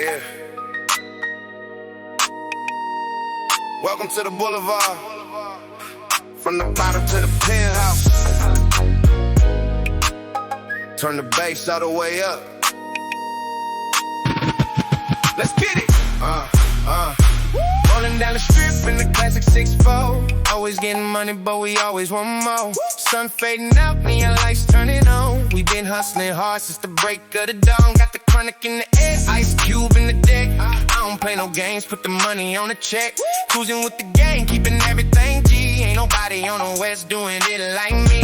Yeah. Welcome to the boulevard. From the bottom to the penthouse. Turn the bass all the way up. Let's get it. Rolling down the strip in the classic 6'4". Always getting money, but we always want more. Sun fading out, neon lights turning on. We been hustling hard since the break of the dawn. Got the chronic in the air, ice cube in the deck. I don't play no games, put the money on the check. Cruising with the gang, keeping everything G. Ain't nobody on the west doing it like me.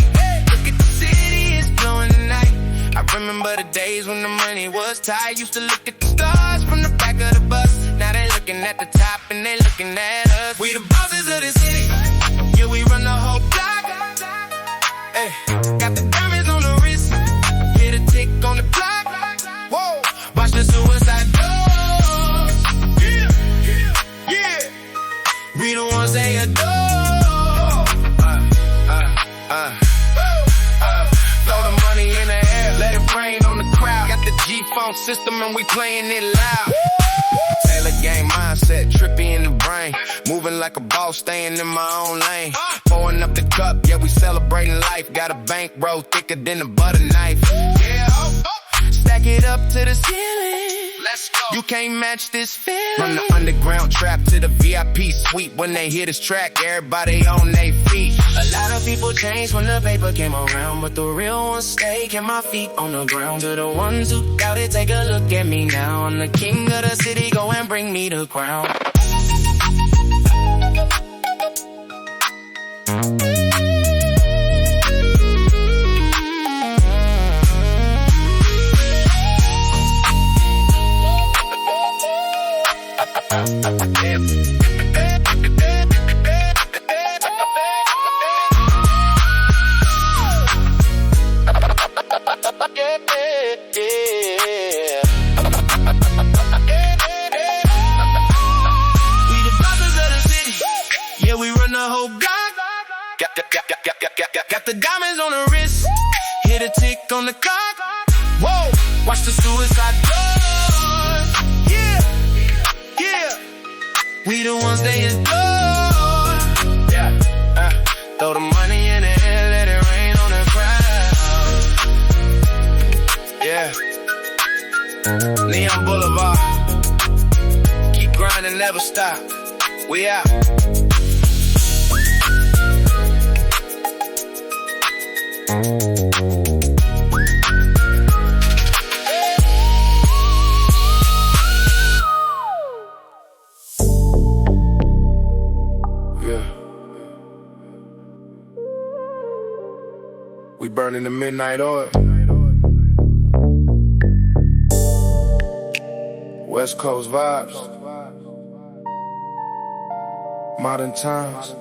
Look at the city, it's glowing tonight. I remember the days when the money was tight. Used to look at the stars from the back of the bus. Now they looking at the top and they looking at us. We the bosses of the city. Yeah, we run the whole block. Hey, got the diamonds on the wrist. Hit a tick on the clock. Whoa, watch the suicide doors. Yeah. We the ones they adore. Throw the money in the air, let it rain on the crowd. Got the G-Funk system and we playing it loud. Taylor gang mindset, trippy in the brain. Moving like a boss, staying in my own lane. Pouring up the cup, yeah, we celebrating life. Got a bankroll thicker than a butter knife. Yeah, stack it up to the ceiling. Let's go. You can't match this feeling. From the underground trap to the VIP suite. When they hear this track, everybody on their feet. A lot of people changed when the paper came around, but the real ones stay. Kept my feet on the ground. To the ones who doubt it, take a look at me now. I'm the king of the city, go and bring me the crown. Got the diamonds on the wrist, hit a tick on the clock. Whoa, watch the suicide doors. Yeah. We the ones they adore. Yeah, throw the money in the air, let it rain on the crowd. Yeah, Neon Boulevard. Keep grinding, never stop. We out. Yeah. We burning the midnight oil. West Coast vibes. Modern times.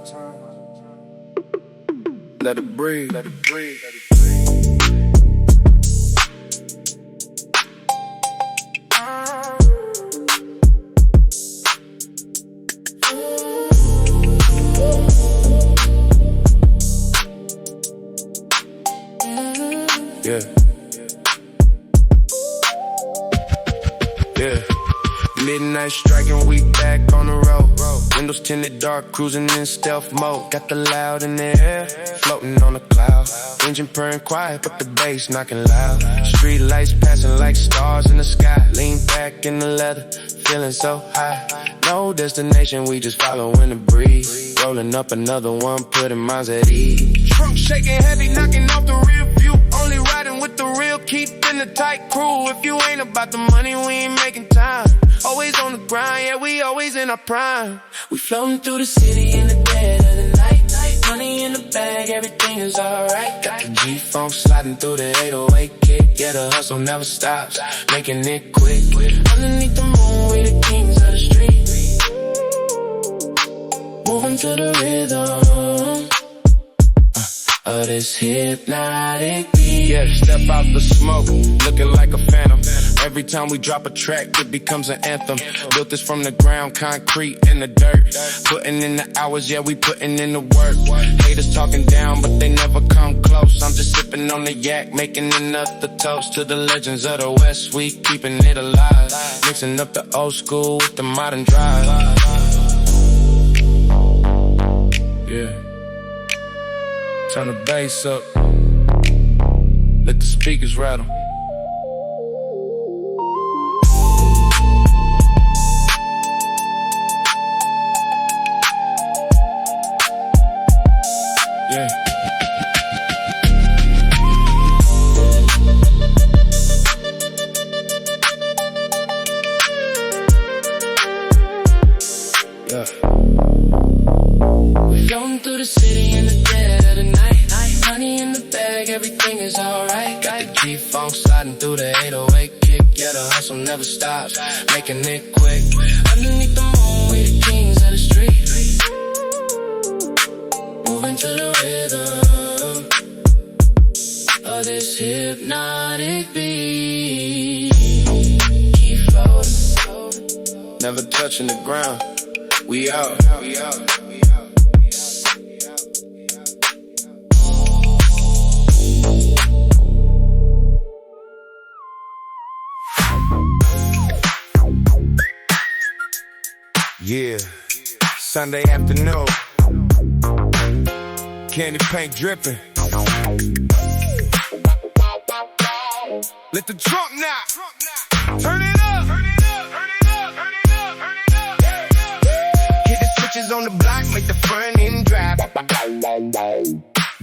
Let it breathe, let it breathe, let it breathe. Yeah. Midnight striking, we back on the road. Windows tinted dark, cruising in stealth mode. Got the loud in the air, floating on a cloud. Engine purring quiet, but the bass knocking loud. Street lights passing like stars in the sky. Lean back in the leather, feeling so high. No destination, we just following the breeze. Rolling up another one, putting minds at ease. Trunk shaking heavy, knocking off the rear view. Only riding with the real, keeping the tight crew. If you ain't about the money, we ain't making time. Always on the grind, yeah, we always in our prime. We floating through the city in the dead of the night. Money in the bag, everything is alright. Got the G-Funk sliding through the 808 kick. Yeah, the hustle never stops, making it quick. Underneath the moon, we the kings of the street. Moving to the rhythm of this hypnotic beat. Yeah, step out the smoke, looking like a phantom. Every time we drop a track, it becomes an anthem. Built this from the ground, concrete in the dirt. Putting in the hours, yeah, we putting in the work. Haters talking down, but they never come close. I'm just sipping on the yak, making another toast to the legends of the West. We keeping it alive, mixing up the old school with the modern drive. Yeah. Turn the bass up. Let the speakers rattle. Yeah. Yeah. We're floating through the city in the dead of the night. Money in the bag, everything is alright. Got the G-funk sliding through the 808 kick. Yeah, the hustle never stops, making it quick. Underneath the moon, we the kings of the street. Moving to the rhythm of this hypnotic beat. Keep floating, never touching the ground. We out. Yeah, Sunday afternoon, candy paint dripping. Let the trunk knock, turn it up. Hit the switches on the block, make the front end drive.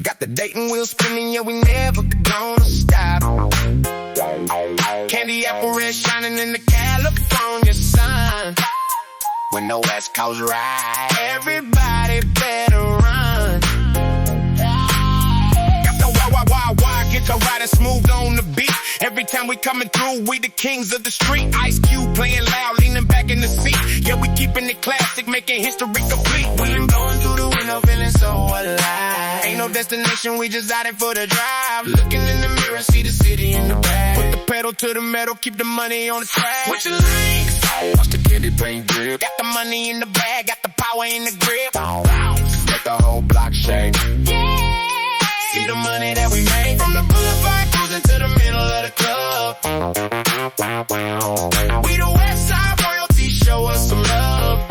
Got the Dayton wheel spinning, yeah, we never gonna stop. Candy apple red shining in the California sun. When the West Coast ride, everybody better run. Got the wah, get your riding smooth on the beat. Every time we coming through, we the kings of the street. Ice Cube playing loud, leaning back in the seat. Yeah, we keeping it classic, making history complete. We ain't going through the window, feeling so alive. Ain't no destination, we just out it for the drive. Looking in the mirror, see the city in the back. Put the pedal to the metal, keep the money on the track. What's your links? Watch the candy paint drip. Got the money in the bag, got the power in the grip. Let the whole block shake. Yeah. See the money that we made from the boulevard, cruising to the middle of the club. We the West Side royalty, show us some love.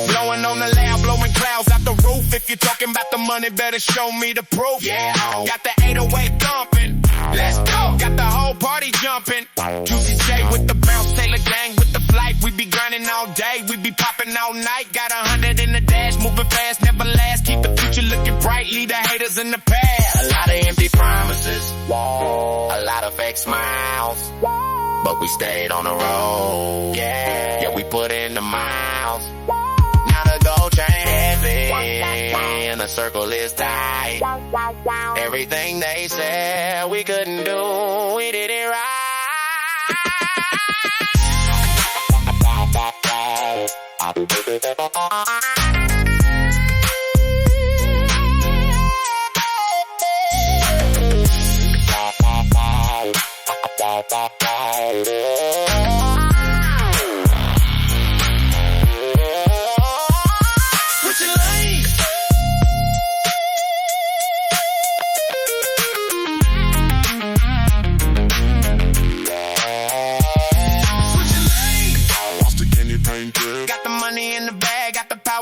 Blowing on the loud, blowing clouds out the roof. If you're talking about the money, better show me the proof. Yeah, got the 808 thumping. Let's go. Got the whole party jumping. Juicy J with the bounce, Taylor gang with the flight. We be grinding all day, we be popping all night. Got 100 in the dash, moving fast, never last. Keep the future looking bright, leave the haters in the past. A lot of empty promises, a lot of fake smiles, but we stayed on the road. Yeah, we put in the miles. Now the gold chain heavy, and the circle is tight. Everything they said we couldn't do, we did it right.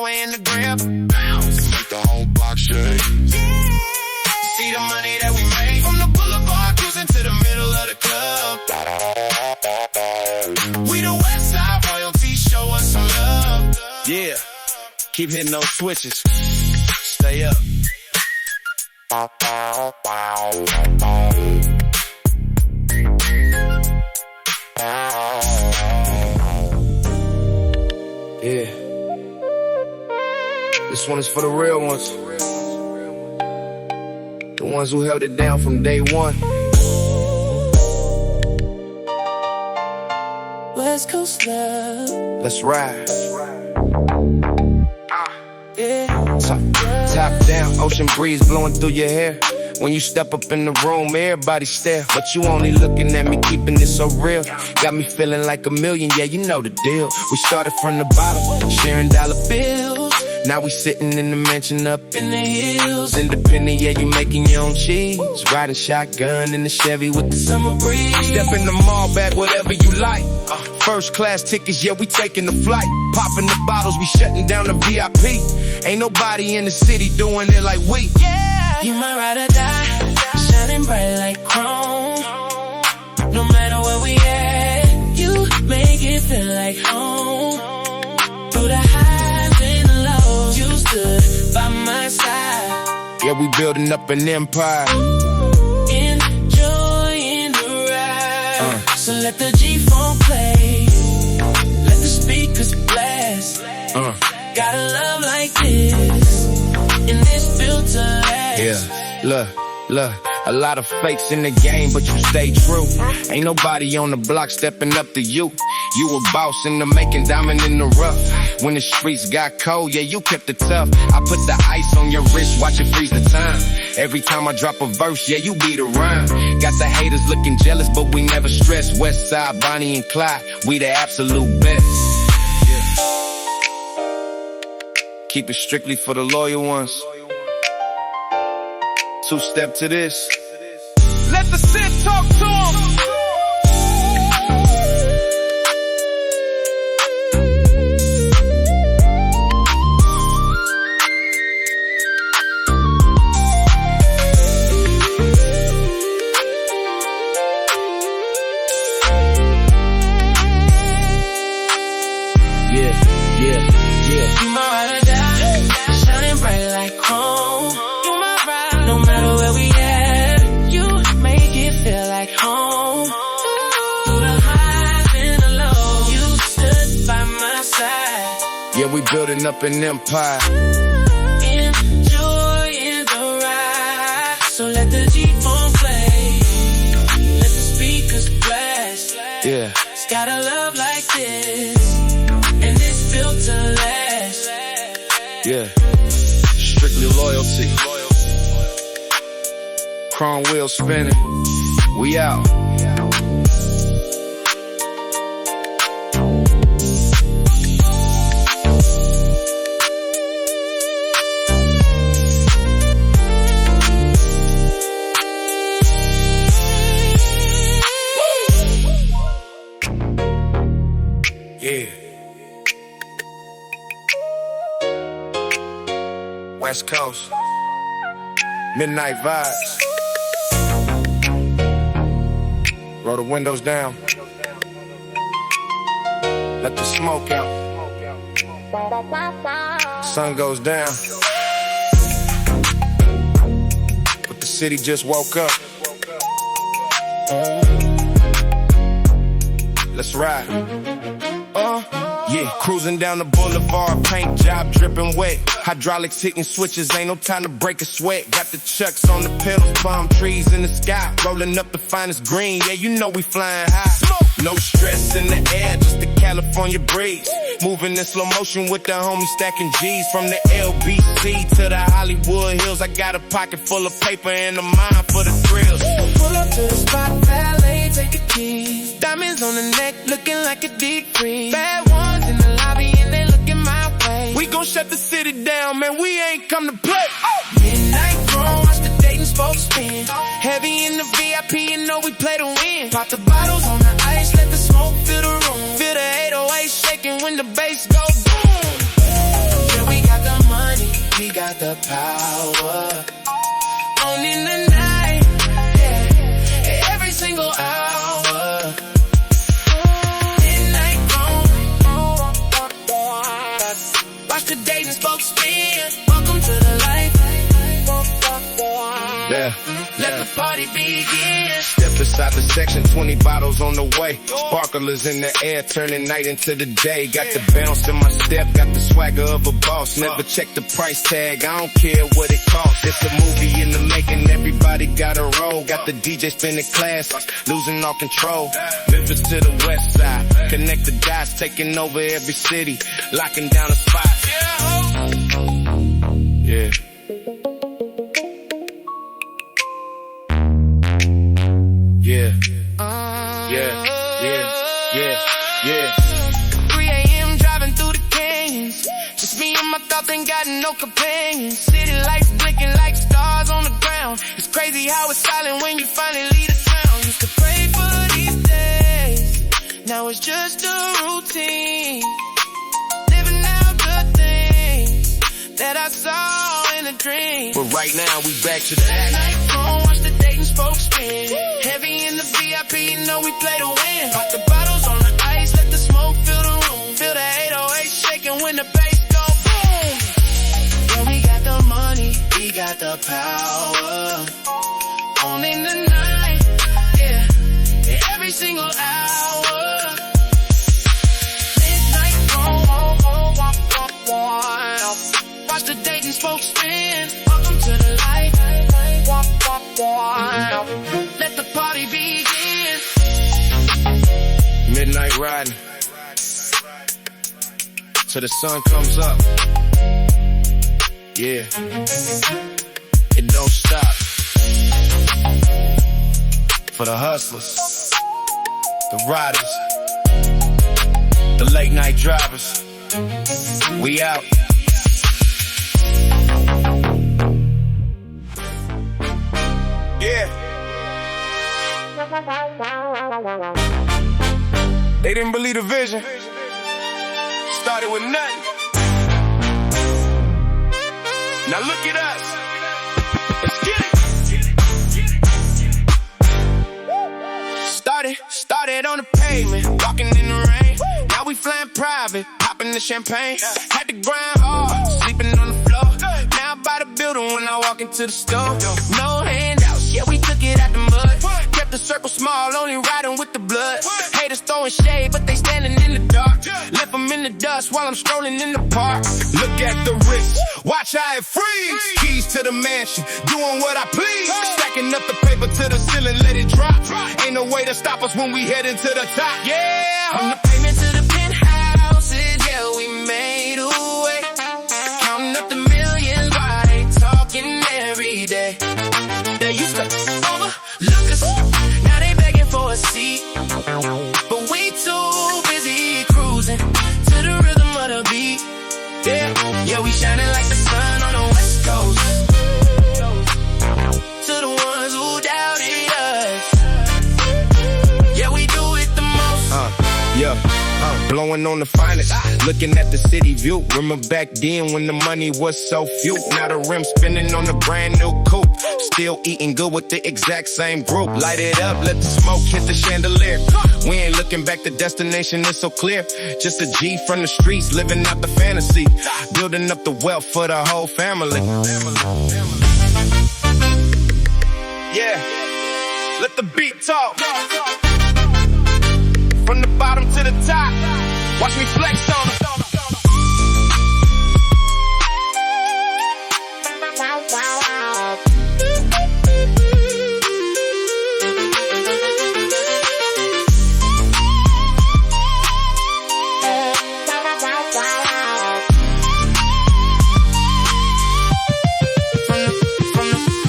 In the grip, bounce, make the whole block shake. Yeah. See the money that we made from the boulevard, cruising to the middle of the club. We the West Side royalty, show us some love. Yeah, keep hitting those switches. Stay up. Yeah. This one is for the real ones. The ones who held it down from day one. West Coast love. Let's ride. Yeah. Top down, ocean breeze blowing through your hair. When you step up in the room, everybody stare, but you only looking at me, keeping it so real. Got me feeling like a million, yeah, you know the deal. We started from the bottom, sharing dollar bills. Now we sitting in the mansion up in the hills. Independent, yeah, you making your own cheese. Riding shotgun in the Chevy with the summer breeze. Step in the mall, bag whatever you like. First class tickets, yeah, we taking the flight. Popping the bottles, we shutting down the VIP. Ain't nobody in the city doing it like we. Yeah, you my ride or die, shining bright like chrome. No matter where we at, you make it feel like home. Through the highs and the lows, you stood by my side. Yeah, we building up an empire. Enjoying the ride. So let the G-Funk play. Let the speakers blast. Got a love like this, and this built to last. Yeah, look, a lot of fakes in the game, but you stay true. Ain't nobody on the block stepping up to you. You a boss in the making, diamond in the rough. When the streets got cold, yeah, you kept it tough. I put the ice on your wrist, watch it freeze the time. Every time I drop a verse, yeah, you beat a rhyme. Got the haters looking jealous, but we never stress. West Side, Bonnie and Clyde, we the absolute best. Keep it strictly for the loyal ones. Two-step to this. Let the synth talk to 'em. You my ride or die, shining bright like chrome. You my ride, no matter where we at, you make it feel like home. Through the highs and the lows, you stood by my side. Yeah, we building up an empire. Enjoying the ride. So let the G-Funk play. Let the speakers blast. Yeah. It's got a love like this, and it's built to last. Yeah, strictly loyalty. Chrome wheel spinning. We out. Yeah. West Coast, midnight vibes. Roll the windows down. Let the smoke out. Sun goes down. But the city just woke up. Let's ride. Yeah, cruising down the boulevard, paint job dripping wet. Hydraulics hitting switches, ain't no time to break a sweat. Got the chucks on the pedals, palm trees in the sky. Rolling up the finest green, yeah, you know we flying high. No stress in the air, just the California breeze. Moving in slow motion with the homies stacking G's. From the LBC to the Hollywood Hills, I got a pocket full of paper and a mind for the thrills. Pull up to the spot, valet, take the keys. Diamonds on the neck, looking like a deep freeze. Bad ones in the lobby and they looking my way. We gon' shut the city down, man, we ain't come to play. Midnight grown, watch the dating spokes spin. Heavy in the VIP, you know we play to win. Pop the bottles on the ice, let the smoke fill the room. Feel the 808 shaking when the bass go boom. Yeah, we got the money, we got the power. On in the night, yeah, every single hour. Midnight grown, watch the dating spokes spin. Welcome to the life. Yeah. Let the party begin. Step inside the section, 20 bottles on the way. Sparklers in the air, turning night into the day. Got the bounce in my step, got the swagger of a boss. Never check the price tag, I don't care what it costs. It's a movie in the making, everybody got a role. Got the DJ spinning classics, losing all control. Memphis to the west side, connect the dots, taking over every city, locking down the spots. Yeah. got no companion. City lights blinking like stars on the ground. It's crazy how it's silent when you finally leave the town. Used to pray for these days, now it's just a routine. Living out the things that I saw in a dream. But right now we back to that night. Phone, watch the Dayton spokes spin. Heavy in the VIP, you know we play to win. Pop the bottles on the ice, let the smoke fill the room. Feel the 808 shaking when the bass go boom. Yeah, we got the money, we got the power. On in the night, yeah, every single hour. Midnight, watch the Dayton spokes spin. Welcome to the light. Let the party begin. midnight riding till the sun comes up. Yeah, it don't stop. For the hustlers, the riders, the late night drivers, we out. Yeah. They didn't believe the vision. Started with nothing. Now look at us. Let's get it. Started on the pavement, walking in the rain. Now we flying private, popping the champagne. Had to grind hard, sleeping on the floor. Now by the building when I walk into the store. No handouts, yeah, we took it out the mud. Kept the circle small, only riding with the blood. Haters throwing shade, but they standing in the dark. Left them in the dust while I'm strolling in the park. Look at the wrist, watch how it freeze. Keys to the mansion, doing what I please. Stacking up the paper to the ceiling, let it drop. Ain't no way to stop us when we head into the top. Yeah, from the pavement to the penthouses, yeah, we made a way. Counting up the millions, why they talking every day? They used to overlook us, now they begging for a seat. But we too busy cruising to the rhythm of the beat. Yeah, we shining like the sun on the West Coast. To the ones who doubted us, yeah, we do it the most. Blowing on the finest, looking at the city view. Remember back then when the money was so few. Now the rim spinning on a brand new coupe. Still eating good with the exact same group. Light it up, let the smoke hit the chandelier. We ain't looking back, the destination is so clear. Just a G from the streets, living out the fantasy. Building up the wealth for the whole family. Yeah, let the beat talk. From the bottom to the top, watch me flex on them.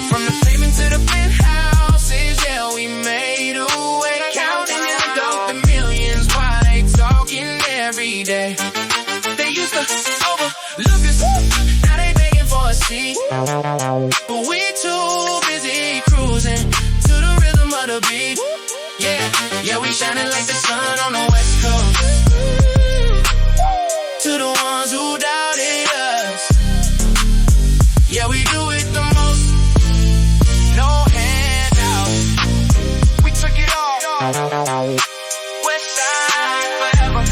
From the pavement to the penthouses, yeah, we made a way. Counting up the millions while they talking every day. They used to overlook us, now they begging for a seat. But we too busy cruising to the rhythm of the beat. Yeah, we shining like the sun on the West Coast. To the ones who doubted us, yeah, we do it the most. No handouts, we took it all. West side forever.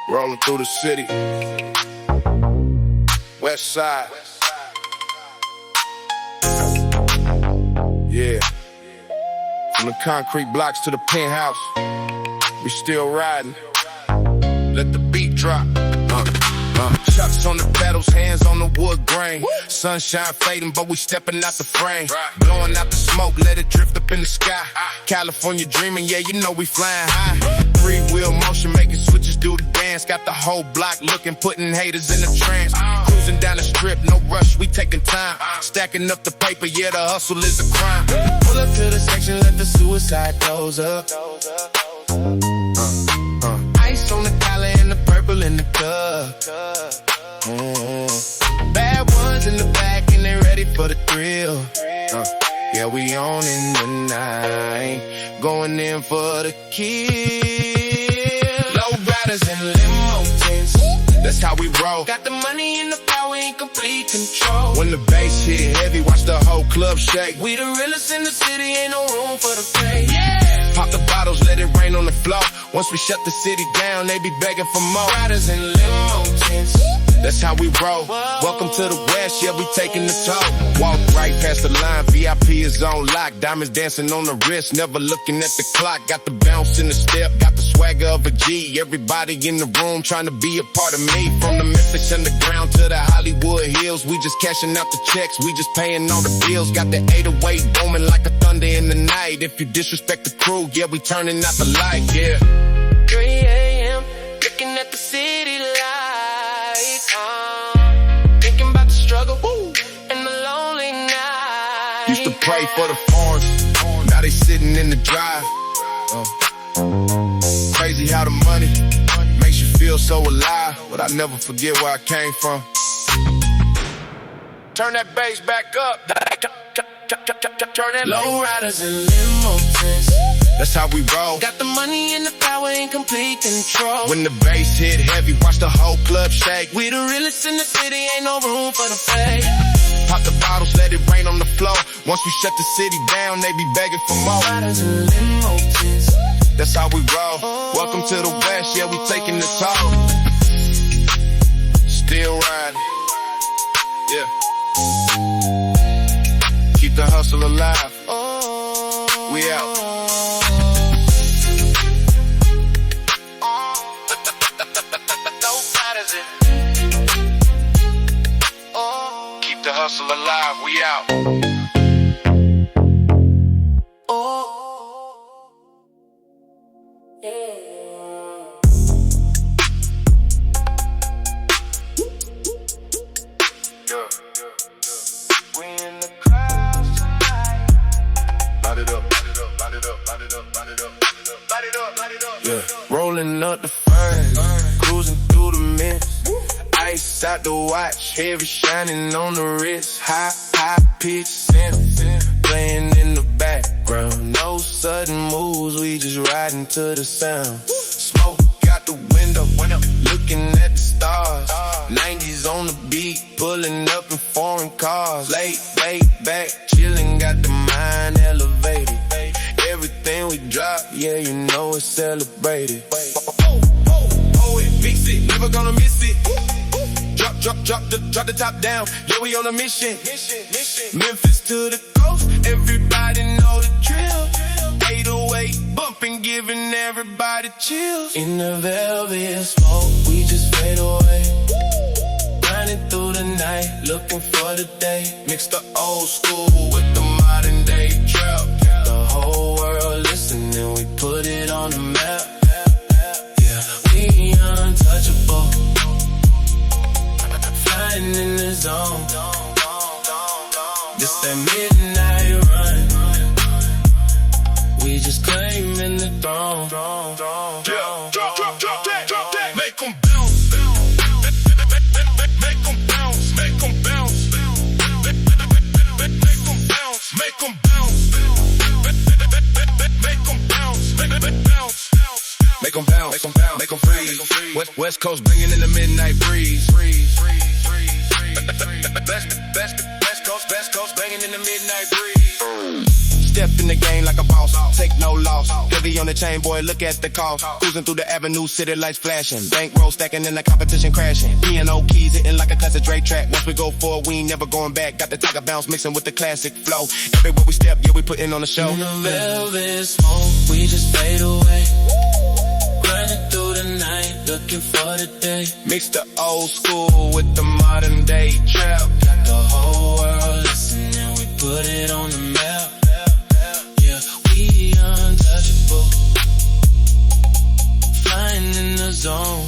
Rolling through the city, West side. Yeah, from the concrete blocks to the penthouse, we still riding. Let the beat drop. Chucks on the pedals, hands on the wood grain. Sunshine fading, but we stepping out the frame. Blowing out the smoke, let it drift up in the sky. California dreaming, yeah, you know we flying high. 3-wheel motion, making switches do the dance. Got the whole block looking, putting haters in a trance. Cruising down the strip, no rush, we taking time. Stacking up the paper, yeah, the hustle is a crime. Pull up to the section, let the suicide doors up. Ice on the collar and the purple in the cup. Bad ones in the back and they ready for the thrill. Yeah, we on in the night, going in for the kill. Low riders and limo tints, That's how we roll. got the money and the power in complete control. When the bass hit heavy, watch the whole club shake. We the realest in the city, ain't no room for the fake. Pop the bottles, let it rain on the floor. Once we shut the city down, they be begging for more. Riders and limo tints, That's how we roll. Welcome to the West, yeah, we taking the toll. Walk right past the line, VIP is on lock. Diamonds dancing on the wrist, never looking at the clock. Got the bounce in the step, got the swagger of a G. Everybody in the room trying to be a part of me. From the Memphis underground to the Hollywood hills, we just cashing out the checks, we just paying all the bills. Got the 808 booming like a thunder in the night. If you disrespect the crew, yeah, we turning out the light, yeah. 3 a.m., looking at the city lights. Thinking about the struggle and the lonely night. Used to pray for the foreigns, now they sitting in the drive. Crazy how the money makes you feel so alive, but I never forget where I came from. Turn that bass back up. Turn that Low riders and limo tints, That's how we roll. got the money and the power in complete control. When the bass hit heavy, watch the whole club shake. We the realest in the city, ain't no room for the fake. Pop the bottles, let it rain on the floor. Once we shut the city down, they be begging for more. Riders and limo tints, That's how we roll. Welcome to the West, yeah, we taking the toll. Still riding, yeah. Keep the hustle alive. We out. Keep the hustle alive. We out. We in the clouds tonight. Light it up, light it up, light it up, light it up, light it up, light it up, light it up. Yeah, rolling up the fern, cruising through the mist. Ice out the watch, heavy shining on the wrist. High pitch synth, playing in the background. No sudden moves, we just riding to the sound. Smoke out the window, looking at the stars. 90s on the beat, pulling up in foreign cars. Late back, chilling, got the mind elevated. Everything we drop, yeah, you know it's celebrated. Oh, it, fix it, never gonna miss it. Drop the top down, yeah, we on a mission. Memphis to the coast, everybody know the drill. 808 bumping, giving everybody chills. In the velvet smoke, we just fade away. Grinding through the night, looking for the day. Mix the old school with the modern day trap. The whole world listening, we put it on the map. Yeah, we untouchable. Flying in the zone. Just that midnight run. We just claiming the throne. Drop that. Make them bounce. Make them bounce. Make them bounce. Make them bounce. Make them bounce. Make them bounce. Make them bounce. Make them bounce. Make them freeze. West Coast bringing in the midnight breeze. Best Coast banging in the midnight breeze. Step in the game like a boss, take no loss. Heavy on the chain, boy, look at the cost. Cruising through the avenue, city lights flashing. Bankroll stacking and the competition crashing. P&O keys hitting like a classic Drake track. Once we go forward, we ain't never going back. Got the tiger bounce mixing with the classic flow. Everywhere we step, yeah, we putting on the show. In the velvet smoke, we just fade away. Grinding through the night, looking for the day. Mix the old school with the modern day trap. Got the whole world listening, we put it on the map. Yeah, we untouchable. Flying in the zone.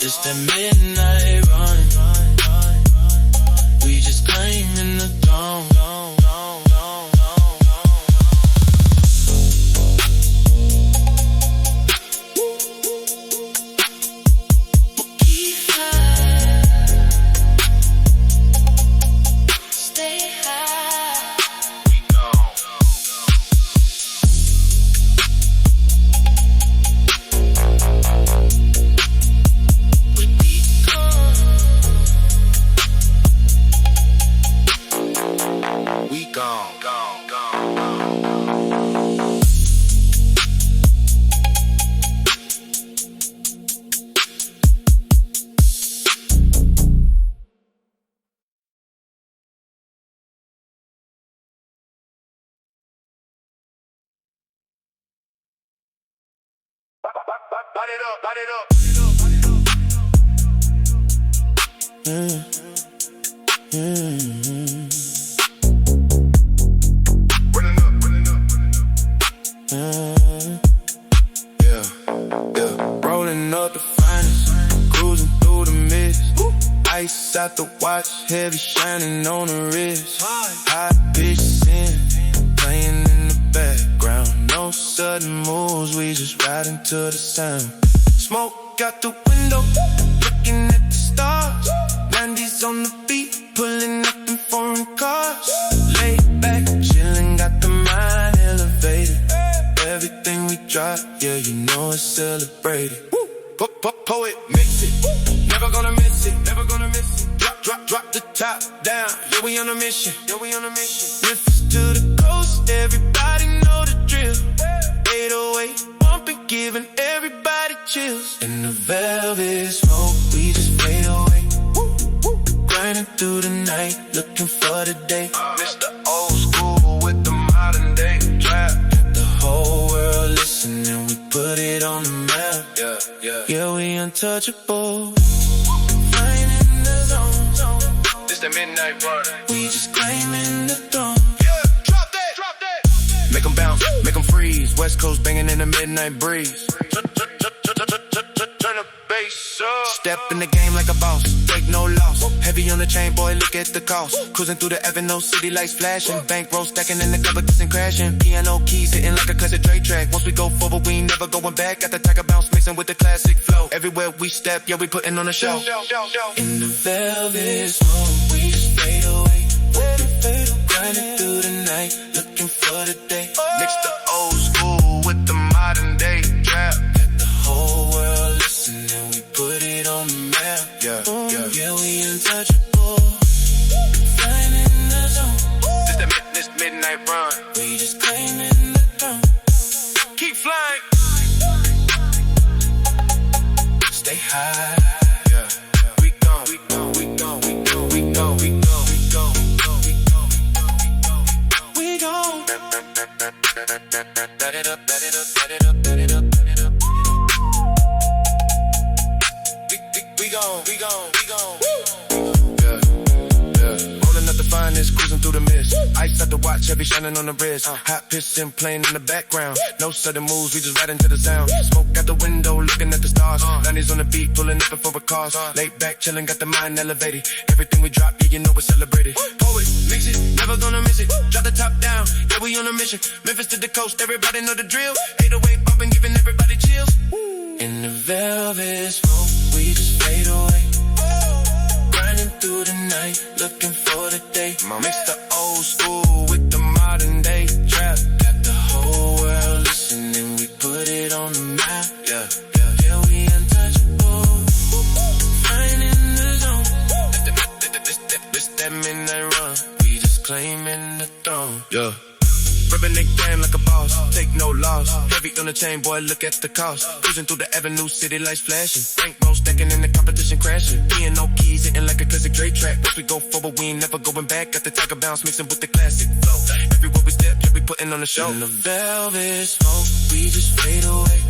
It's that midnight run. We just claiming the throne. Light it up, light it up. Running up, running up, running up. Yeah, yeah. Rolling up the finest, cruising through the mist. Ice out the watch, heavy shining on the wrist. High pitch sin, playing in the background. No sudden moves, we just riding to the sound. Smoke out the window, looking at the stars. 90s on the beat, pulling up in foreign cars. Laid back, chilling, got the mind elevated. Everything we drop, yeah, you know it's celebrated. Poet, mix it, never gonna miss it, never gonna miss it. Drop the top down, yeah, we on a mission, yeah, we on a mission. Memphis to the coast, everybody know the drill. 808, bumping, giving everybody chills. In the velvet smoke, we just fade away. Grinding through the night, looking for the day. Mr. Old School with the modern day trap. Got the whole world listening, we put it on the map. Yeah, yeah. Yeah, we untouchable. Flying in the zone. This the midnight run. We just claiming the throne. Yeah, drop that, drop that. Make them bounce, make them freeze. West Coast banging in the midnight breeze. Turn the bass up. Step in the game like a boss, take no loss. Heavy on the chain, boy, look at the cost. Cruising through the Avenue, city lights flashing. Bankroll stacking in the cover, kissing crashing. Piano keys hitting like a classic Dre track. Once we go forward, we ain't never going back. Got the tiger bounce mixing with the classic flow. Everywhere we step, yeah, we putting on a show. In the velvet smoke, we just fade away. Grinding through the night, looking for the day. Mix the old school with the modern day trap. Got the whole world listening, we put it on the map. Yeah, yeah, yeah, we untouchable. Flying in the zone. This midnight run. We just claiming the throne. Keep flying. Stay high. Yeah, we gon', we gon', we gon', we gon', we gon', we gon', we gon'. Let it up, let it up, let it up, let it up, let it up. We gon', we gon', we gon'. Yeah, yeah. Rolling up the finest, cruising through the mist. Ice out the watch, heavy shining on the wrist. Hot piston playing in the background. No sudden moves, we just riding to the sound. Smoke out the window, looking at the stars. 90s on the beat, pulling up in for a cars. Laid back, chilling, got the mind elevated. Everything we drop, yeah, you know it's celebrated. Poet, mix it, never gonna miss it. Drop the top down, yeah, we on a mission. Memphis to the coast, everybody know the drill. 808 bumping, giving everybody chills. In the velvet smoke, we just fade away. Grinding through the night, looking for the day. Mix the old school with the modern day trap. Got the whole world listening, we put it on the map. Yeah, yeah, yeah, we untouchable. Flying in the zone. This that midnight run. We just claiming the throne. Yeah. Ripping the game like a boss, take no loss. Heavy on the chain, boy, look at the cost. Cruising through the Avenue, city lights flashing. Bankroll stacking in the competition crashing. Piano keys hitting like a classic Dre track. Once we go forward, we ain't never going back. Got the tiger bounce mixing with the classic flow. Everywhere we step, yeah, we putting on the show. In the velvet smoke, we just fade away.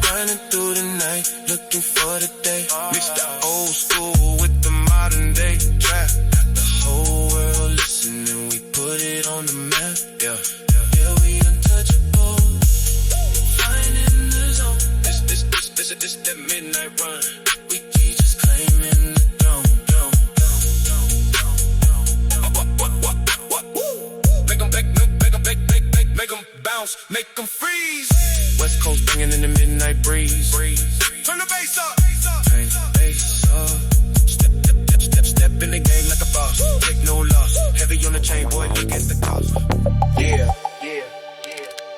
Grinding through the night, looking for the day. Mix the old school with the modern day trap. Got the whole world listening, we put it on the map. Yeah, yeah, we untouchable. Flying in the zone. This that midnight run. We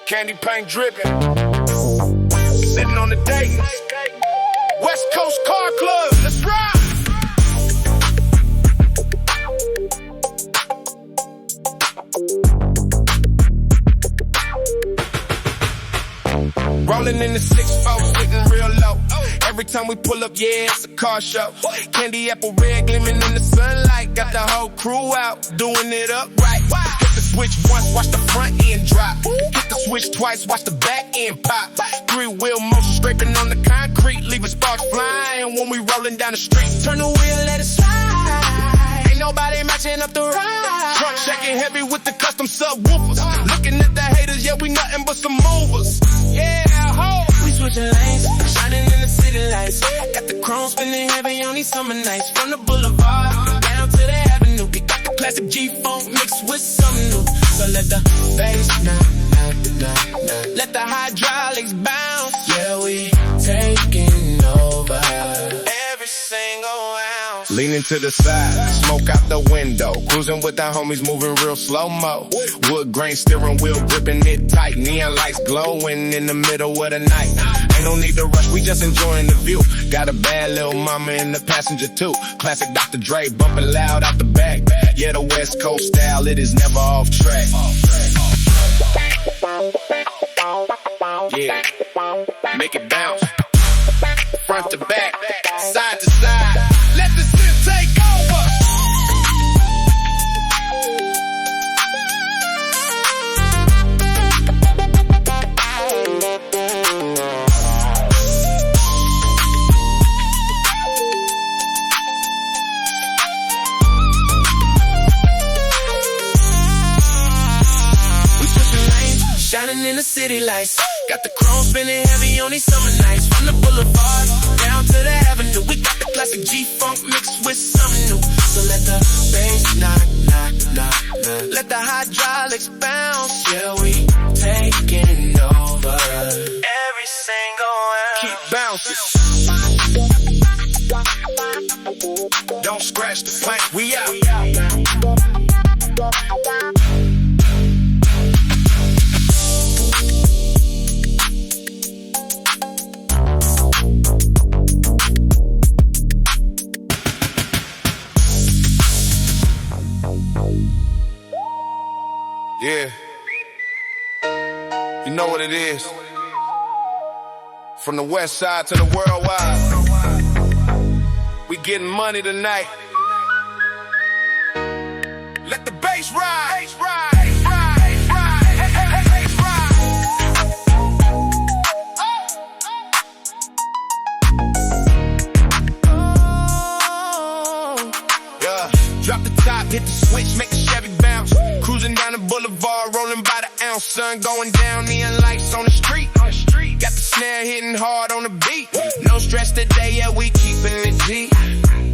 Candy paint dripping. Sitting on the Dayton. West Coast Car Club. Let's ride. Rolling in the 6-4, sitting real low. Every time we pull up, yeah, it's a car show. Candy apple red gleaming in the sunlight. Got the whole crew out, doing it up right. Hit the switch once, watch the front end drop. Hit the switch twice, watch the back end pop. 3-wheel motion scraping on the concrete, leaving sparks flying when we rolling down the street. Turn the wheel, let it slide. Ain't nobody matching up the ride. Truck shaking heavy with the custom subwoofers. Looking at the haters, yeah, we nothing but some movers. Yeah, ho. We switching lanes, shining in the city lights. Got the chrome spinning heavy on these summer nights. From the boulevard down to the avenue, we got the classic G-funk mixed with something new. So let the bass let the hydraulics bounce. Yeah, we taking over every single ounce. Leaning to the side, smoke out the window. Cruising with the homies, moving real slow-mo. Wood grain steering wheel, gripping it tight. Neon lights glowing in the middle of the night. Ain't no need to rush, we just enjoying the view. Got a bad little mama in the passenger too. Classic Dr. Dre bumping loud out the back. Yeah, the West Coast style, it is never off track. Yeah, make it bounce. Front to back, side to side. Let the synth take over. We switching lanes, shining in the city lights. Got the chrome spinning heavy on these summer nights. From the boulevard down to the avenue, we got the classic G-funk mixed with something new. So let the bass knock. Let the hydraulics bounce. Yeah, we taking over every single ounce. Keep bouncing. Don't scratch the plank, we out. Yeah, you know what it is. From the west side to the worldwide, we getting money tonight. Let the bass ride. Yeah, drop the top, hit the switch, make the Chevy bounce. Cruising down the boulevard, rolling by the ounce. Sun going down, neon lights on the street. Got the snare hitting hard on the beat. No stress today, yeah, we keeping it G.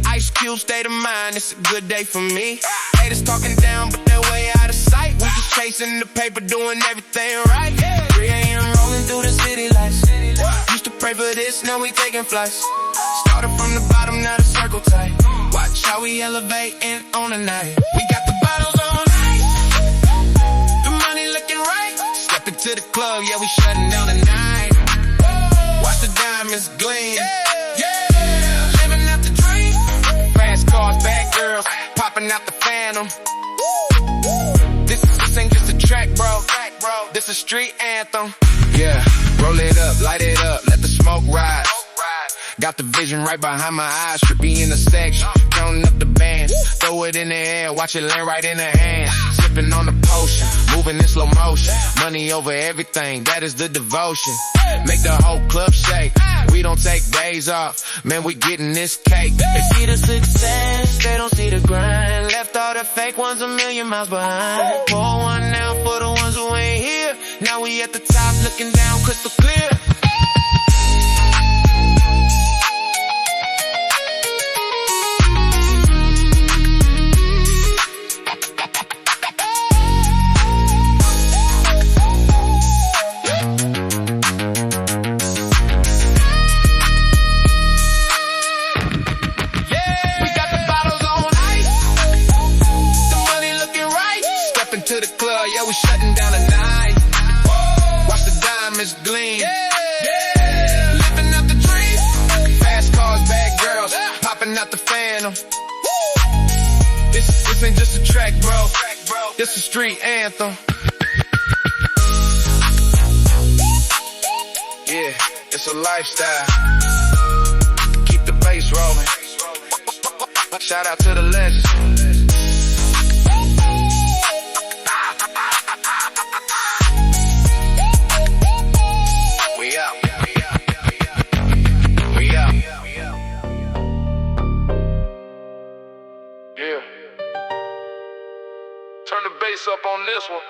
Ice Cube state of mind, it's a good day for me. Haters talking down, but they're way out of sight. We just chasing the paper, doing everything right. 3 a.m. rolling through the city lights. Used to pray for this, now we taking flights. Started from the bottom, now the circle tight. Watch how we elevate and on the night. We got the bottles on ice. The money looking right. Step into the club, yeah, we shutting down the night. Watch the diamonds gleam. Yeah, living out the dream. Fast cars, bad girls, popping out the Phantom. This ain't just a track, bro. This a street anthem. Yeah, roll it up, light it up, let the smoke rise. Got the vision right behind my eyes, trippy in the section. Counting up the bands, throw it in the air, watch it land right in the hand. Sipping on the potion, moving in slow motion. Money over everything, that is the devotion. Make the whole club shake, we don't take days off. Man, we getting this cake. They see the success, they don't see the grind. Left all the fake ones a million miles behind. Pour one out for the ones who ain't here. Now we at the top, looking down crystal clear. To the club, yeah, we shutting down the night. diamonds gleam. Living out the dream. Fast cars, bad girls, popping out the Phantom. This ain't just a track, bro. This a street anthem. Yeah, it's a lifestyle. Keep the bass rolling. Shout out to the legends. We out. We out. Yeah. Turn the bass up on this one.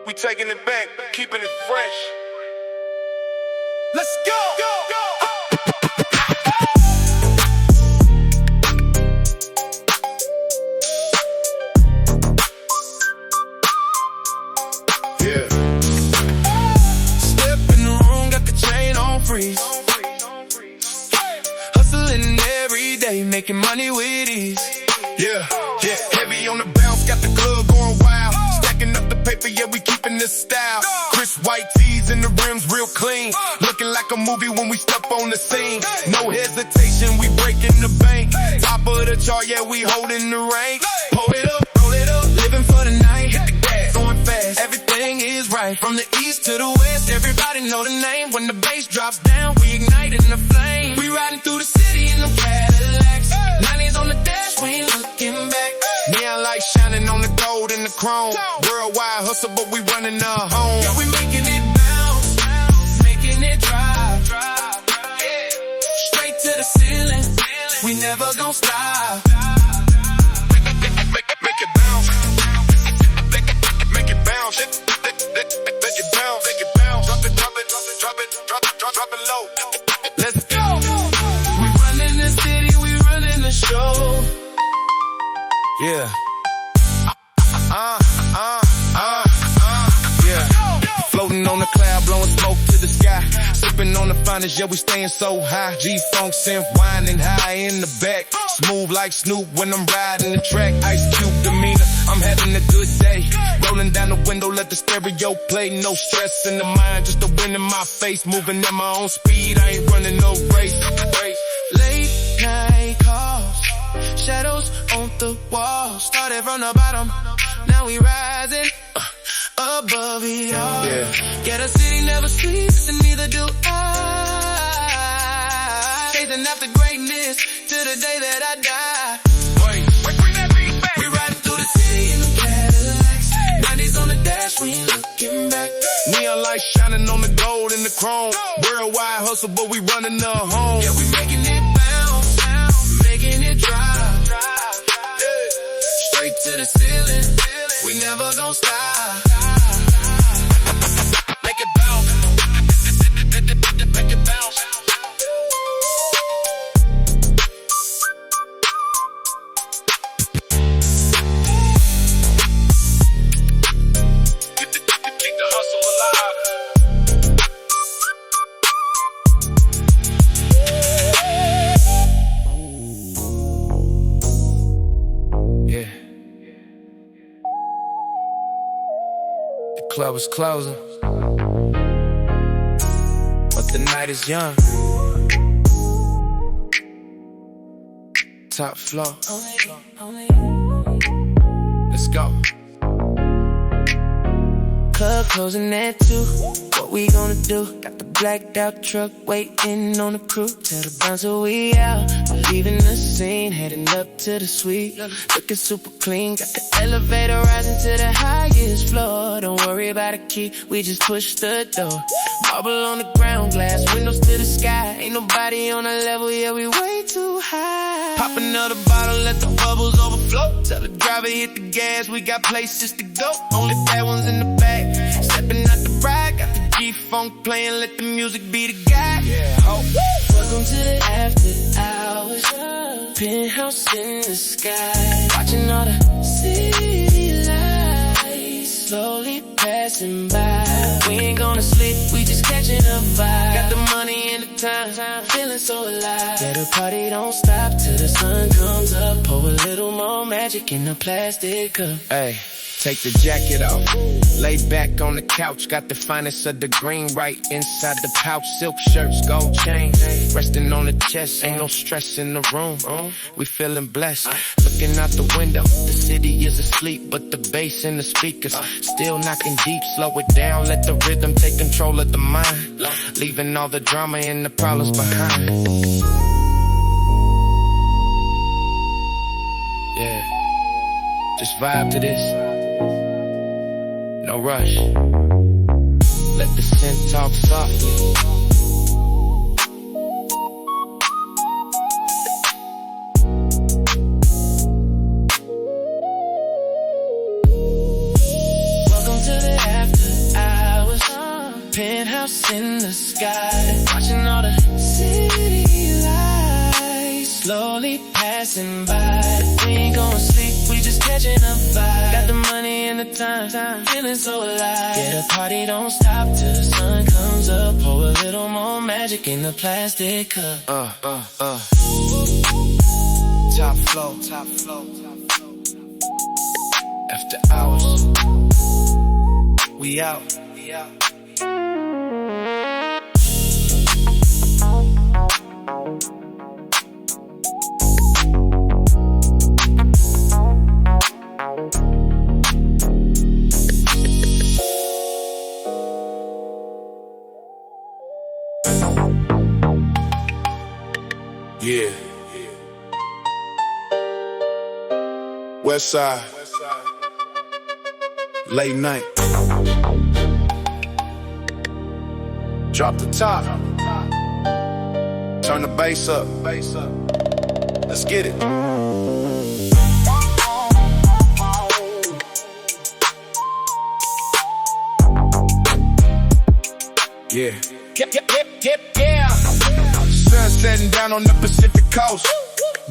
We taking it back, keeping it fresh. Let's go! Yeah. Step in the room, got the chain on freeze. Hustling every day, making money with ease. Yeah, heavy on the bounce, got the club going wild. Stacking up the paper, yeah, we keeping this style. Crisp white tees and the rims real clean. Looking like a movie when we step on the scene. No hesitation, we breaking the bank. Top of the chart, yeah, we holding the rank. Hold it up, roll it up, living for the night. Hit the gas, going fast, everything is right. From the east to the west, everybody know the name. When the bass drops down, we igniting the flame. We riding through the city in them Cadillacs. 90s on the dash, we ain't looking back. Neon lights shining on the gold and the chrome. Worldwide hustle, but we running our home. Yeah, we making it bounce, making it drive. Yeah. Straight to the ceiling, we never gon' stop. Make it bounce, make it bounce, make it bounce, make it bounce. Drop it, drop it, drop it, drop it, drop it low. Let's go. We running the city, we running the show. Yeah. Yeah. Floating on the cloud, blowing smoke to the sky. Sipping on the finest, yeah, we staying so high. G-Funk synth whining high in the back. Smooth like Snoop when I'm riding the track. Ice Cube demeanor, I'm having a good day. Rolling down the window, let the stereo play. No stress in the mind, just the wind in my face. Moving at my own speed, I ain't running no race. Late night calls, shadows on the wall. Started from the bottom, now we rising above it all. Yeah, the city never sleeps, and neither do I. Chasing after greatness to the day that I die. Wait, bring that beat back. We riding through the city in them Cadillacs. 90s on the dash, we ain't looking back. Neon lights shining on the gold and the chrome. Worldwide hustle, but we running the home. Yeah, we making it bounce, making it drive. Straight to the ceiling, we never gon' stop. Make it bounce, make it bounce. Keep the hustle alive. Yeah. The club is closing, but the night is young. Top floor. Let's go. Club closing at 2. What we gonna do? Got the blacked out truck waiting on the crew. Tell the bouncer we out, leaving the scene, heading up to the suite. Looking super clean, got the elevator rising to the highest floor. Don't worry about a key, we just push the door. Marble on the ground, glass windows to the sky. Ain't nobody on our level, yeah, we way too high. Pop another bottle, let the bubbles overflow. Tell the driver hit the gas, we got places to go. Only bad ones in the back, stepping out the ride. Got the G-Funk playing, let the music be the guide. Yeah, oh. Welcome to the after hours. Penthouse in the sky, watching all the city lights slowly passing by. We ain't gonna sleep, we just catching a vibe. Got the money and the time, feeling so alive. Yeah, the party don't stop till the sun comes up. Pour a little more magic in the plastic cup. Hey, Take the jacket off, lay back on the couch. Got the finest of the green right inside the pouch. Silk shirts, gold chain, resting on the chest. Ain't no stress in the room, we feeling blessed. Looking out the window, the city is asleep, but the bass in the speakers still knocking deep. Slow it down, let the rhythm take control of the mind, leaving all the drama and the problems behind. Yeah, just vibe to this. No rush. Let the synth talk softly. Welcome to the after hours. Penthouse in the sky. Watching all the city lights slowly passing by. We ain't gonna sleep, we just catching a vibe. Got the money and the time, feeling so alive. Yeah, the party don't stop till the sun comes up. Pour a little more magic in the plastic cup. Top flow, top flow. After hours, we out. Yeah. West side. Late night. Drop the top. Turn the bass up. Let's get it. Yeah. Yeah. Sun setting down on the Pacific coast.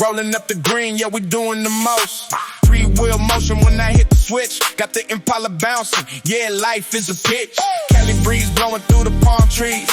Rolling up the green, yeah, we doing the most. Three-wheel motion when I hit the switch. Got the Impala bouncing, yeah, life is a pitch. Cali breeze blowing through the palm trees.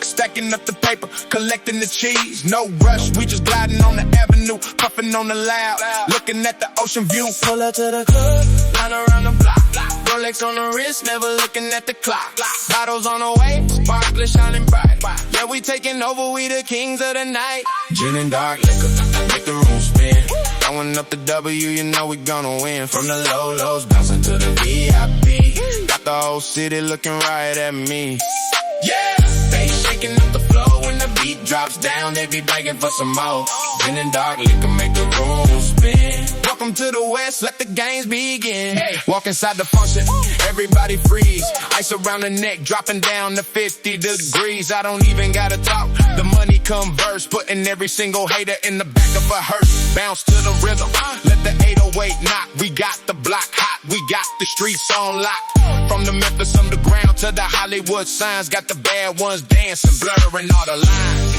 Stacking up the paper, collecting the cheese. No rush, we just gliding on the avenue. Puffing on the loud, looking at the ocean view. Pull up to the club, line around the block. Rolex on the wrist, never looking at the clock. Bottles on the way, sparkling, shining bright. Yeah, we taking over, we the kings of the night. Gin and dark liquor, make the room spin. Throwing up the W, you know we gonna win. From the low lows, bouncing to the VIP. Got the whole city looking right at me. Yeah, they shaking up the floor when the beat drops down. They be begging for some more. Gin and dark liquor, make the room spin. Welcome to the West, let the games begin. Hey. Walk inside the function, everybody freeze. Ice around the neck, dropping down to 50 degrees. I don't even gotta talk, the money come first. Putting every single hater in the back of a hearse. Bounce to the rhythm, let the 808 knock. We got the block hot, we got the streets on lock. From the Memphis underground to the Hollywood signs. Got the bad ones dancing, blurring all the lines.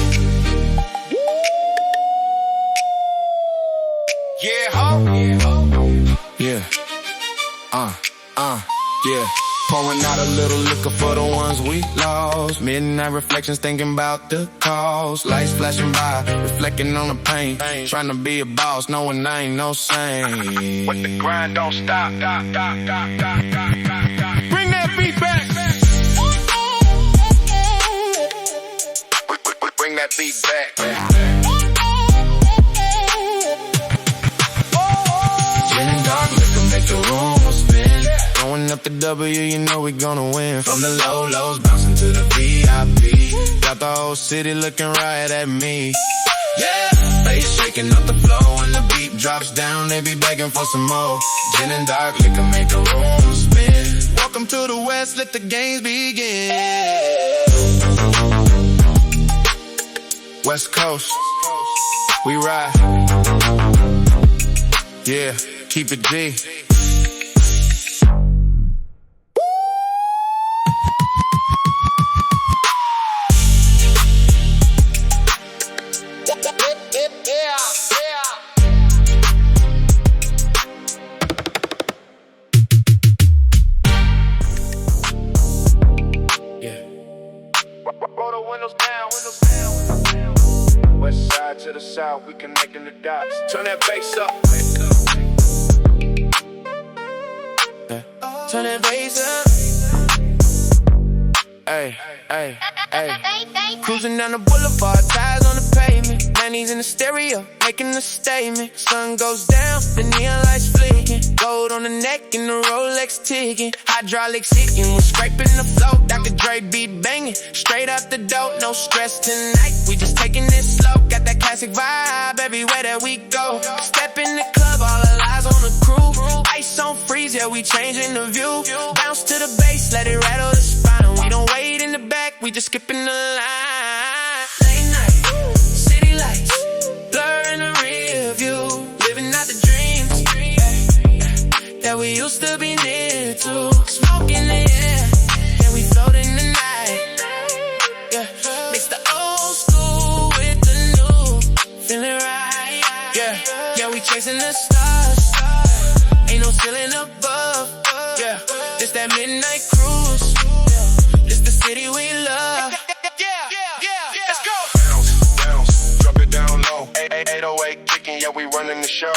Yeah, ho. Yeah. Yeah. Pouring out a little liquor for the ones we lost. Midnight reflections, thinking about the cause. Lights flashing by, reflecting on the pain. Trying to be a boss, knowing I ain't no saint. But the grind don't stop. Bring that beat back. Bring that beat back. Gin and dark liquor make the room spin. Throwing up the W, you know we gonna win. From the low lows, bouncing to the VIP. Got the whole city looking right at me. Yeah, bass shaking up the floor when the beat drops down. They be begging for some more. Gin and dark liquor make the room spin. Welcome to the West, let the games begin. West Coast, we ride. Yeah, keep it G. Roll the windows down. West side to the south, we connecting the dots. Turn that bass up. turn that bass up. Ay, ay, ay. Cruising down the boulevard, tires on the pavement. 90s in the stereo, making a statement. Sun goes down, the neon lights flicking. Gold on the neck and the Rolex ticking. Hydraulics hitting, we're scraping the floor. Dr. Dre beat banging, straight up the dope. No stress tonight, we just taking it slow. Got that classic vibe everywhere that we go. Step in the club, all the eyes on the crew. Ice on freeze, yeah, we changing the view. Bounce to the bass, let it rattle the spine. We don't wait in the back, we just skipping the line. Late night, city lights, blur in the rear view. Living out the dreams that we used to be near to. Smoke in the air, yeah, we float in the night. Yeah, mix the old school with the new, feeling right. Yeah, we chasing the stars. Ain't no ceiling above. Yeah, it's that midnight cruise. It's the city we love. Yeah, let's go. Bounce, bounce, drop it down low. 808 kicking, yeah, we running the show.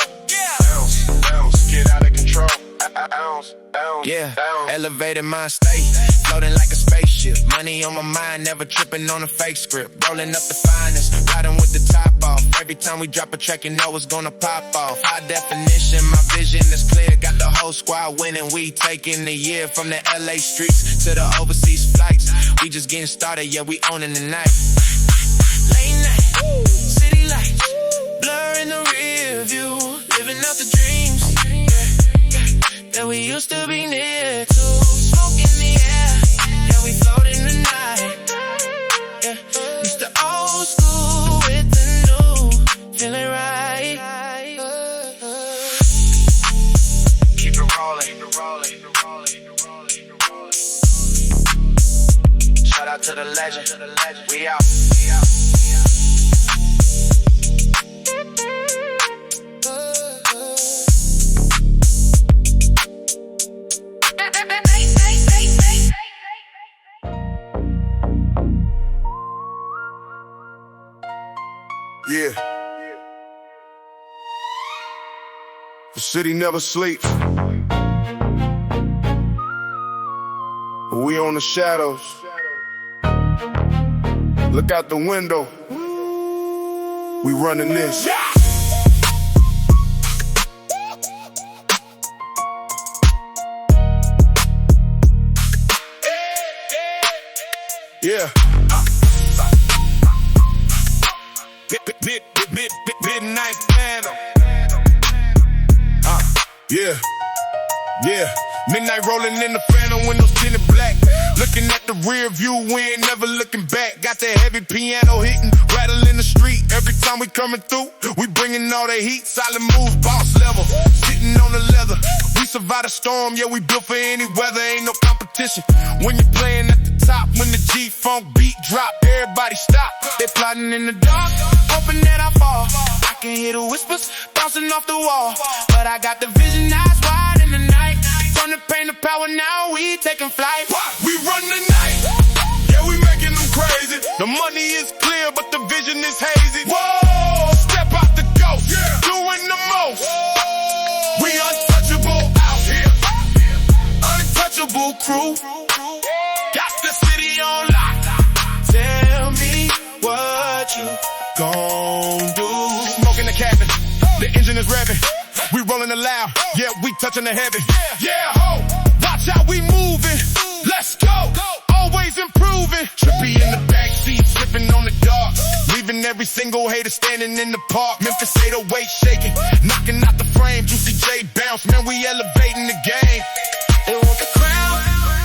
Bounce, bounce, get out of control. Bounce, bounce, yeah, bounce. elevated mind state, floating like a spaceship. Money on my mind, never tripping on a fake script. Rolling up the finest, riding with the top off. Every time we drop a track, you know it's gonna pop off. High definition, my vision is clear. Got the whole squad winning. We taking the year from the LA streets to the overseas flights. We just getting started, yeah, we owning the night. Late night, city lights, blur in the rear view. Living out the dreams that we used to be near to. Smoke in the air, yeah, we float in the night. Yeah, it's the old school with the new, feeling right. Keep it rolling, keep it rolling, keep it rolling, keep it rolling, keep it rolling. Shout out to the legend, we out. Yeah. The city never sleeps. We on the shadows. Look out the window. We running this. Yeah. Midnight Phantom. Yeah. Midnight rolling in the Phantom, windows tinted black. Looking at the rear view, we ain't never looking back. Got that heavy piano hitting, rattling the street. Every time we coming through, we bringing all that heat. Solid moves, boss level, sitting on the leather. We survive the storm, yeah, we built for any weather. Ain't no competition. When you're playing at the top, when the G-Funk beat drop, everybody stop. They plotting in the dark, hoping that I fall. I can hear the whispers bouncing off the wall, but I got the vision eyes wide in the night. From the pain to power, now we taking flight. We run the night, yeah, we making them crazy. The money is clear, but the vision is hazy. Whoa, step out the ghost, doing the most. We untouchable out here, untouchable crew. Got the city on lock. Tell me what you gon' do. Smoke in the cabin, the engine is revving. We rolling it loud, yeah, we touching the heavy. Yeah, ho, watch how we moving. Let's go, always improving. Trippy in the backseat, sipping on the dark. Leaving every single hater standing in the park. Memphis 808 shaking, knocking out the frame. Juicy J bounce, man, we elevating the game. They want the crown,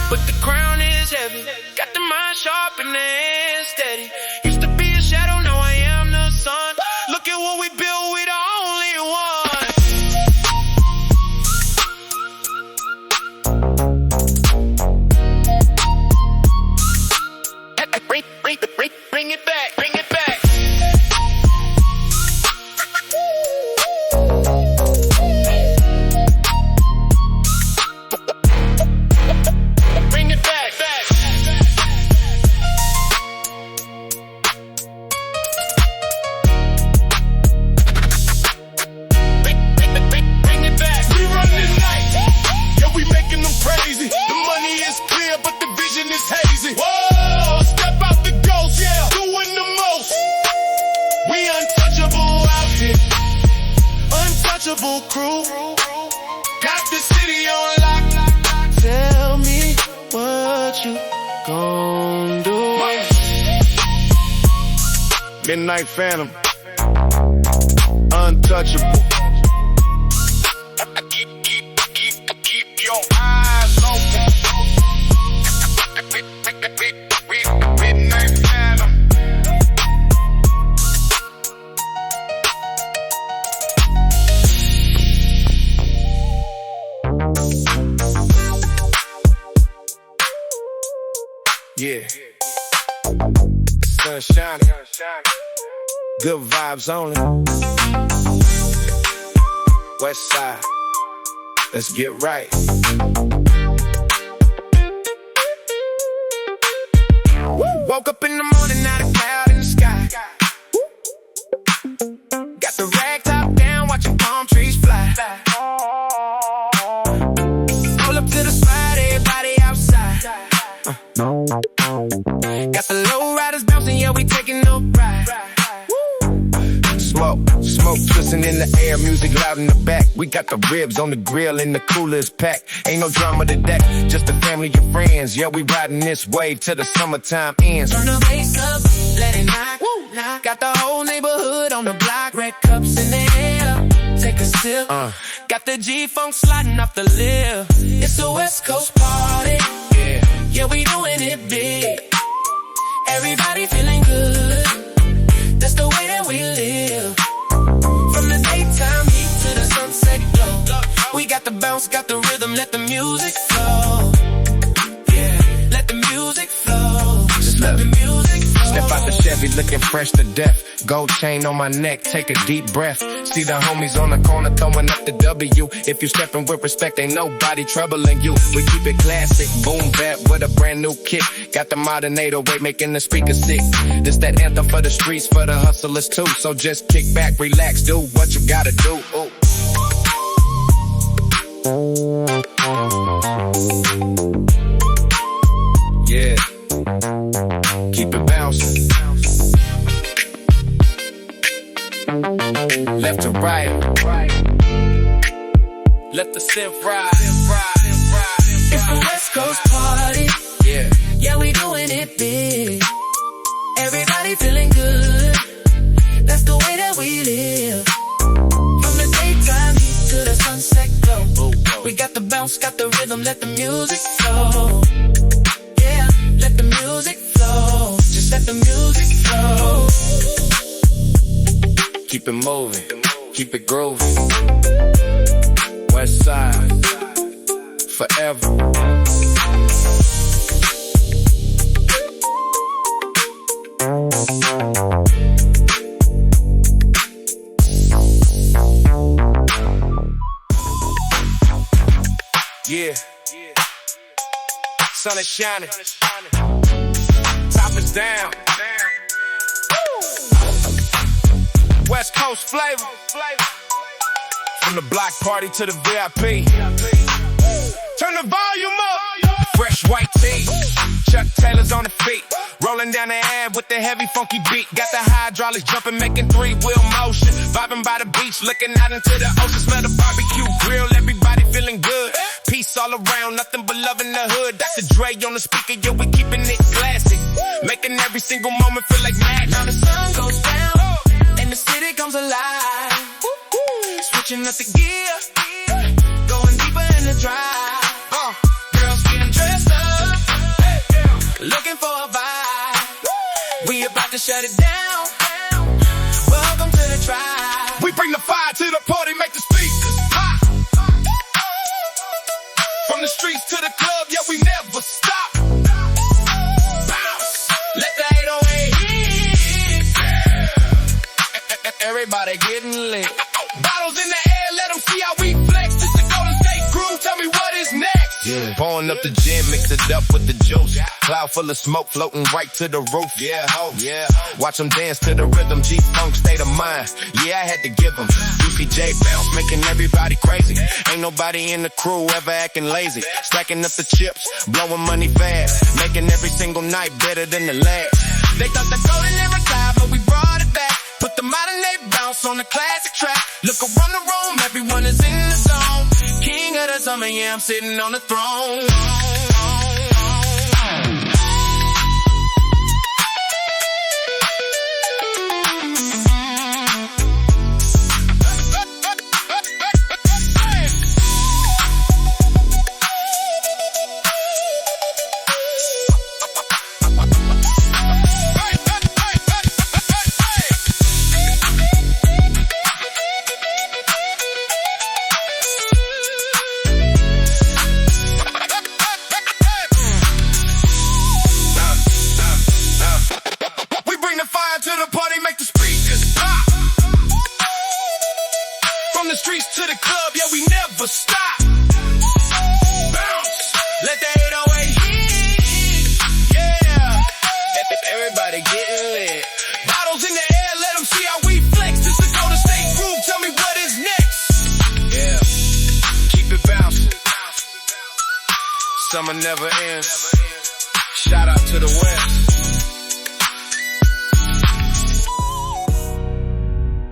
but the crown is heavy. Got the mind sharp and the hands steady. Used to be a shadow, now I am the sun. Look at what we built, we the only one. Bring it back, bring it back. Bring it back, back. crew. Got the city on lock. Tell me what you gon' do. Midnight Phantom, untouchable. Keep your eyes open. Midnight Phantom. Yeah. Sun shining. Good vibes only. West side. Let's get right. Woke up in the morning, not a cloud in the sky. Got the rag top down, watching palm trees fly. Pull up to the spot, everybody outside. Got the lowriders bouncing, yeah, we taking no ride. Smoke twisting in the air, music loud in the back. We got the ribs on the grill and the coolers packed. Ain't no drama to that, just a family of friends. Yeah, we riding this wave till the summertime ends. Turn the bass up, let it knock. Got the whole neighborhood on the block. Red cups in the air, take a sip. Got the G-Funk sliding off the lip. It's a West Coast party. Yeah, we doing it big. Everybody feeling good. That's the way that we live. From the daytime heat to the sunset glow. We got the bounce, got the rhythm, let the music flow. Yeah, let the music flow. Just let the music flow. Step out the Chevy looking fresh to death. Gold chain on my neck, take a deep breath. See the homies on the corner throwing up the W. If you stepping with respect, ain't nobody troubling you. We keep it classic, boom bap with a brand new kick. Got the modern 808 making the speakers sick. This that anthem for the streets, for the hustlers too. So just kick back, relax, do what you gotta do. Ooh. Yeah, keep it bouncing. Left to right, let the synth ride. It's the West Coast party. Yeah, we doing it big. Everybody feeling good. That's the way that we live. From the daytime heat to the sunset glow. We got the bounce, got the rhythm, let the music flow. Yeah, let the music flow. Just let the music flow. Keep it moving, keep it grooving. West side, forever. Yeah, sun is shining, top is down. West Coast flavor. From the block party to the VIP. Turn the volume up. Fresh white tee. Chuck Taylor's on the feet. Rolling down the ad with the heavy funky beat. Got the hydraulics jumping, making 3-wheel motion. Vibing by the beach, looking out into the ocean. Smell the barbecue grill, everybody feeling good. Peace all around, nothing but love in the hood. Dr. Dre on the speaker, yeah, we keeping it classic. Making every single moment feel like magic. Now the sun goes down and the city comes alive. Switching up the gear, going deeper in the drive. Girls getting dressed up, looking for a vibe. We about to shut it down. Welcome to the tribe. We bring the fire to the party, make the speakers hot. From the streets to the club, yeah, we never stop. Bounce, let the 808 hit. Everybody getting lit. Bottles in the air, let them see how we flex. This the Golden State crew, tell me what is next. Yeah, pouring up the gin, mix it up with the juice. Cloud full of smoke floating right to the roof. Yeah, watch them dance to the rhythm. G-Funk state of mind. Yeah, I had to give them. UCJ bounce, making everybody crazy. Ain't nobody in the crew ever acting lazy. Stacking up the chips, blowing money fast. Making every single night better than the last. They thought the golden era died, but we brought it back. Put the modern day bounce on the classic track. Look around the room, everyone is in summer, yeah, I'm sitting on the throne. From the streets to the club, yeah, we never stop. Bounce, let the 808 hit. Yeah, everybody getting lit. Bottles in the air, let them see how we flex. This is Golden State groove, tell me what is next. Yeah, keep it bouncing. Summer never ends. Shout out to the West.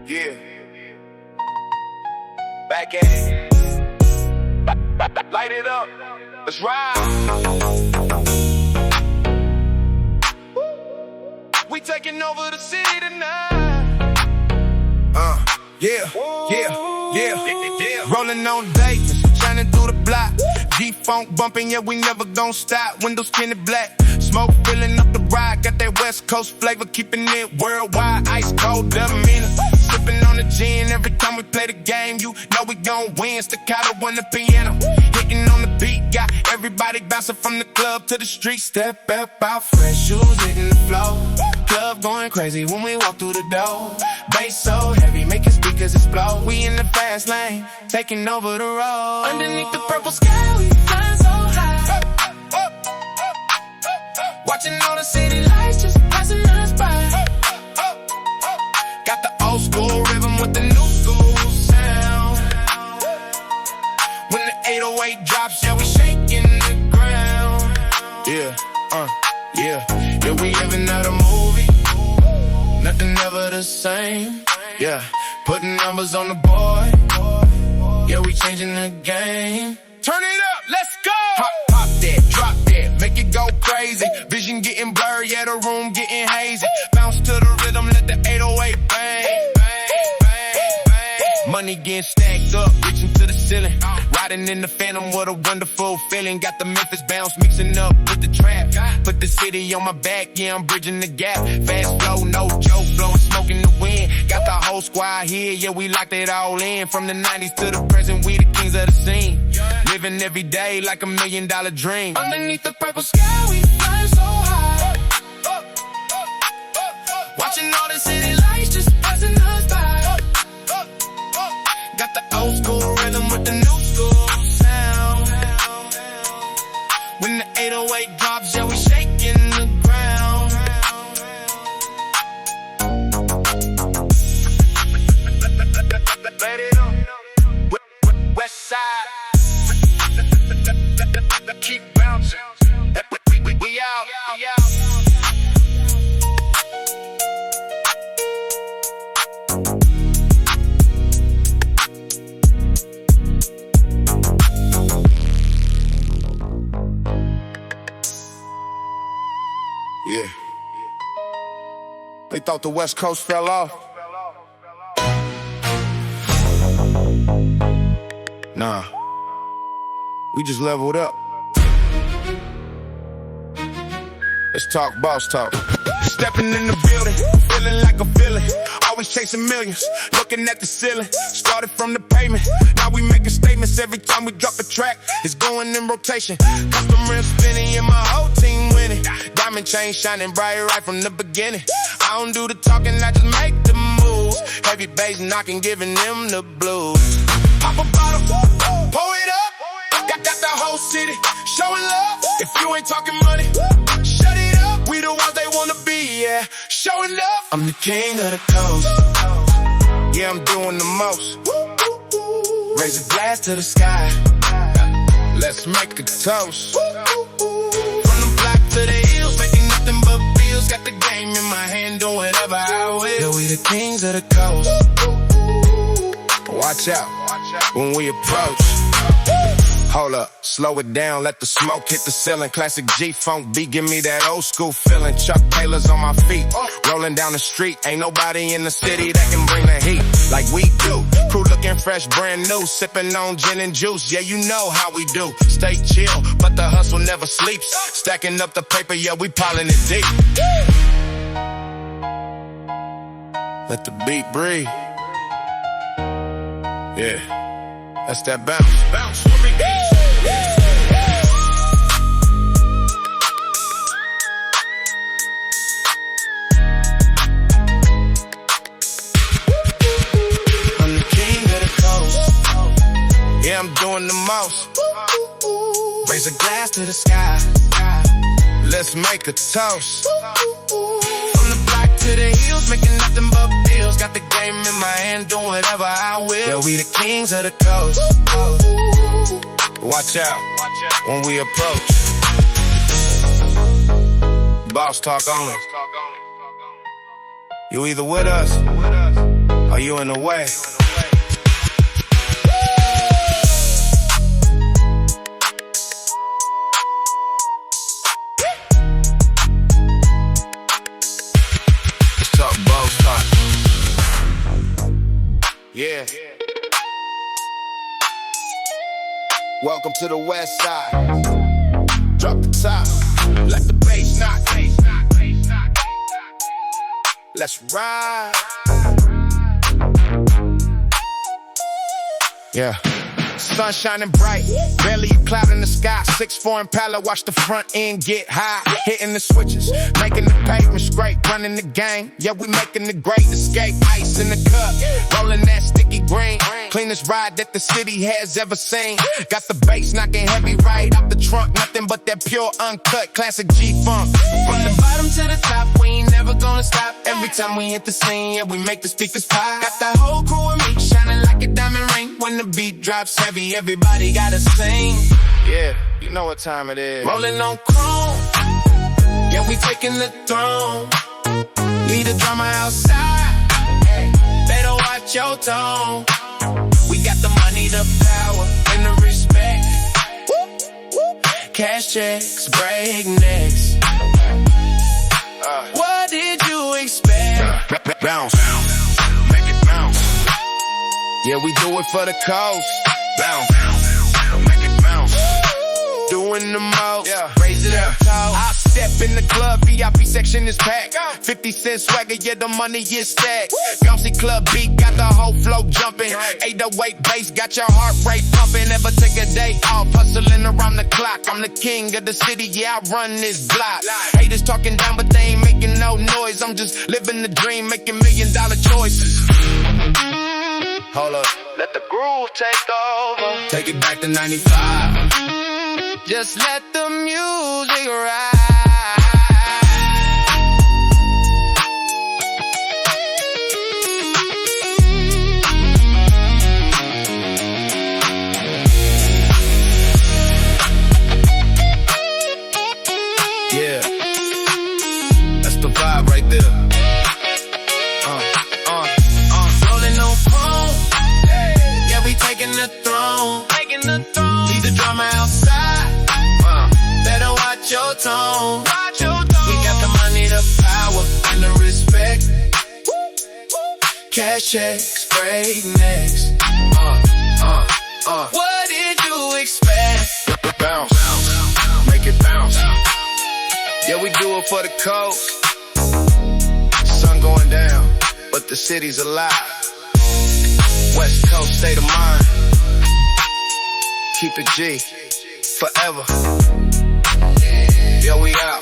Yeah. Back at it. Light it up. Let's ride. We taking over the city tonight. Yeah. Rolling on Dayton, shining through the block. G-funk bumping, yeah, we never gon' stop. Windows tinted black. Smoke filling up the ride. Got that West Coast flavor, keeping it worldwide. Ice cold, demeanor. Sipping on the gin every time we play the game. You know we gon' win. Staccato on the piano. Hitting on the beat. Got everybody bouncing from the club to the street. Step up out fresh shoes, hitting the floor. Club going crazy when we walk through the door. Bass so heavy, making speakers explode. We in the fast lane, taking over the road. Underneath the purple sky, we flying so high. Watching all the city lights just passing us by. Got the old school rhythm with the new school sound. When the 808 drops, yeah, we shaking the ground. Yeah, we living out a movie. Nothing ever the same. Yeah, putting numbers on the board. Yeah, we changing the game. Turn it up, let's go. Pop that, drop that, make it go crazy. Vision getting blurry, yeah, the room getting hazy. Bounce to the rhythm, let the 808 bang. Money getting stacked up, reaching to the ceiling. Riding in the Phantom, what a wonderful feeling. Got the Memphis bounce mixing up with the trap. Put the city on my back, yeah, I'm bridging the gap. Fast flow, no joke, blowing smoke in the wind. Got the whole squad here, yeah, we locked it all in. From the 90s to the present, we the kings of the scene. Living every day like $1 million dream. Underneath the purple sky, we flying so high. Watching all the city lights just passing us by. Got the old school rhythm with the new school sound. When the 808 drops, yeah, we shaking the ground. Let it on. West side. Keep bouncing. We out. Yeah. They thought the West Coast fell off. Nah. We just leveled up. Let's talk boss talk. Stepping in the building, feeling like a villain. Always chasing millions, looking at the ceiling. Started from the pavement, now we making statements. Every time we drop a track, it's going in rotation. Custom rims spinning, and my whole team winning. Diamond chain shining bright right from the beginning. I don't do the talking, I just make the moves. Heavy bass knocking, giving them the blues. Pop a bottle, pour it up. Got the whole city showing love. If you ain't talking money, shut it up. We the ones they wanna be, yeah. Showing love. I'm the king of the coast. Yeah, I'm doing the most. Raise a glass to the sky. Let's make a toast. From the block to the hills, making nothing but bills. Got the game in my hand, doing whatever I will. Yeah, we the kings of the coast. Watch out when we approach. Hold up, slow it down, let the smoke hit the ceiling. Classic G-Funk beat, give me that old school feeling. Chuck Taylors on my feet, rolling down the street. Ain't nobody in the city that can bring the heat like we do. Crew looking fresh, brand new, sipping on gin and juice. Yeah, you know how we do. Stay chill, but the hustle never sleeps. Stacking up the paper, yeah, we piling it deep. Let the beat breathe. Yeah, that's that bounce. Bounce with me. I'm the king of the coast. Yeah, I'm doing the most. Raise a glass to the sky. Let's make a toast. From the block to the hills, making nothing but deals. Got the game in my hand, doing whatever I will. Yeah, we the kings of the coast. Watch out when we approach. Boss talk only. You either with us or you in the way. Let's talk boss talk. Yeah. Welcome to the west side. Drop the top, let the bass knock. Let's ride. Yeah. Sun shining bright, barely a cloud in the sky. 6'4" Impala, watch the front end get high. Hitting the switches, making the pavement scrape. Running the game, yeah, we making the great escape. Ice in the cup, rolling that sticky green. Cleanest ride that the city has ever seen. Got the bass knocking heavy right out the trunk. Nothing but that pure, uncut, classic G-Funk. From the bottom to the top, we ain't never gonna stop. Every time we hit the scene, yeah, we make the speakers pop. Got the whole crew with me, shining like a diamond ring. When the beat drops heavy, everybody gotta sing. Yeah, you know what time it is. Rolling on chrome, yeah, we taking the throne. Leave the drama outside, better watch your tone. We got the money, the power, and the respect. Cash checks, break necks. What did you expect? Bounce, make it bounce. Yeah, we do it for the coast. Bounce, make it bounce. Doing the most, yeah. Raise it up. I step in the club, VIP section is packed. 50 cent swagger, yeah, the money is stacked. Bouncy club beat, got the whole flow jumping. 808 bass, got your heart rate pumping. Never take a day off, hustling around the clock. I'm the king of the city, yeah, I run this block. Haters talking down, but they ain't making no noise. I'm just living the dream, making $1 million choices. Hold up, let the groove take over. Take it back to 95. Just let the music ride. Yeah, that's the vibe right there. Rolling on chrome. Yeah, we taking the throne. Leave the drama outside. Better watch your tone. We got the money, the power, and the respect. Cash checks, break necks. What did you expect? Bounce, make it bounce. Yeah, we do it for the coast. Sun going down, but the city's alive. West Coast state of mind. Keep it G, forever. Yeah, we out.